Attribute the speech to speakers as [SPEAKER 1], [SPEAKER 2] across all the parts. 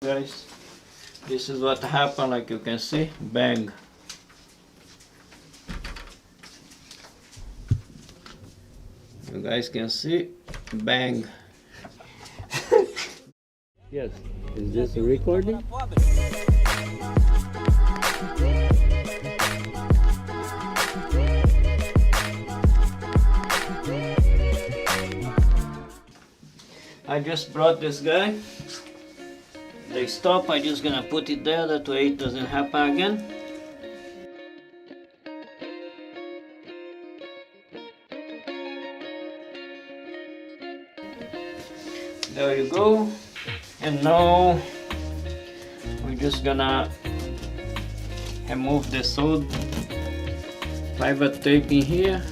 [SPEAKER 1] Guys, this is what happened. Like you can see, bang. You guys can see, bang. Yes, is this a recording? I just brought this guy. They stop, I'm just gonna put it there, that way it doesn't happen again. There you go. And now we're just gonna remove the sewed private tape in here.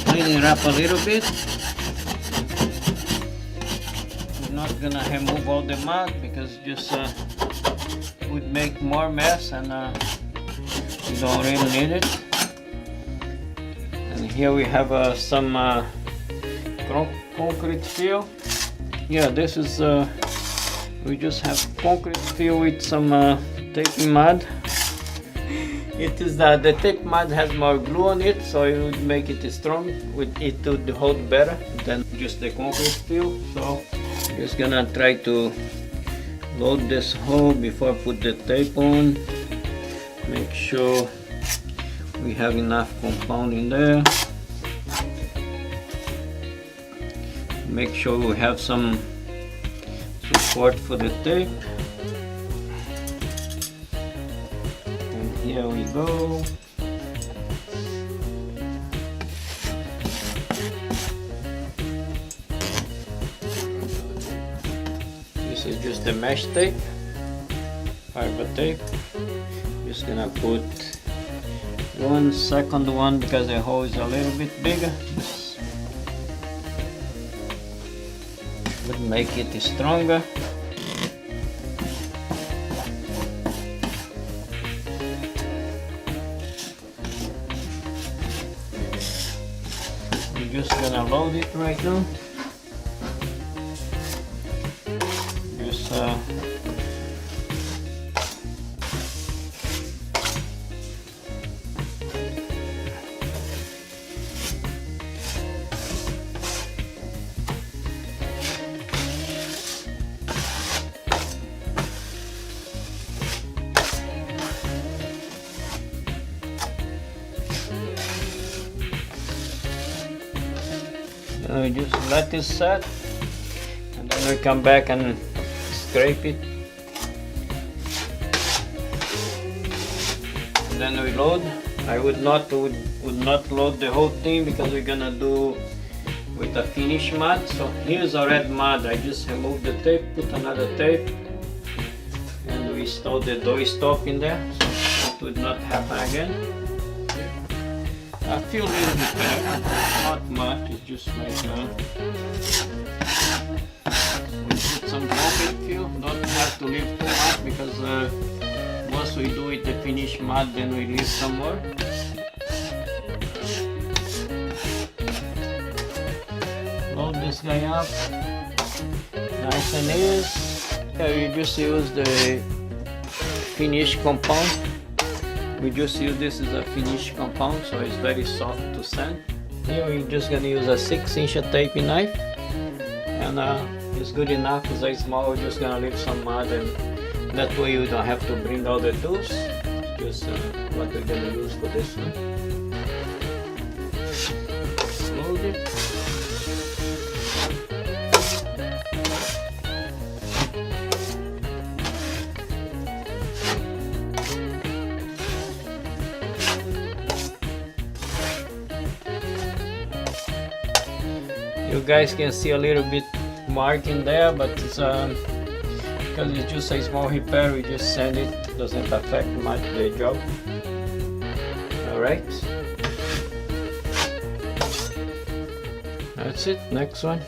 [SPEAKER 1] Clean it up a little bit. We're not gonna remove all the mud because just would make more mess, and we don't really need it. And here we have some concrete fill. Yeah, this is we just have concrete fill with some tape mud. It is that the tape mud has more glue on it, so it would make it strong. It would hold better than just the concrete fill. So I'm just gonna try to load this hole before I put the tape on. Make sure we have enough compound in there. Make sure we have some support for the tape. Here we go. This is just the mesh tape, fiber tape. Just gonna put one second one because the hole is a little bit bigger. This would make it stronger. Just gonna load it right now. Just we just let it set, and then we come back and scrape it, and then we load. I would not load the whole thing because we're gonna do with a finish mud. So here's a red mud. I just removed the tape, put another tape, and we installed the door stop in there, so it would not happen again. I feel a little bit better, not much, it's just like we put some concrete fill. Don't have to leave too much because once we do it the finished mud, then we leave some more. Load this guy up, nice and easy. Here you just use the finished compound. We just use this as a finished compound, so it's very soft to sand. Here we're just gonna use a 6-inch tape knife, and it's good enough. It's very small. We're just gonna leave some mud, and that way you don't have to bring all the tools. Just what we're gonna use for this one. Load it. You guys can see a little bit mark in there, but it's because it's just a small repair, we just sand it, doesn't affect much the job. Alright, that's it. Next one.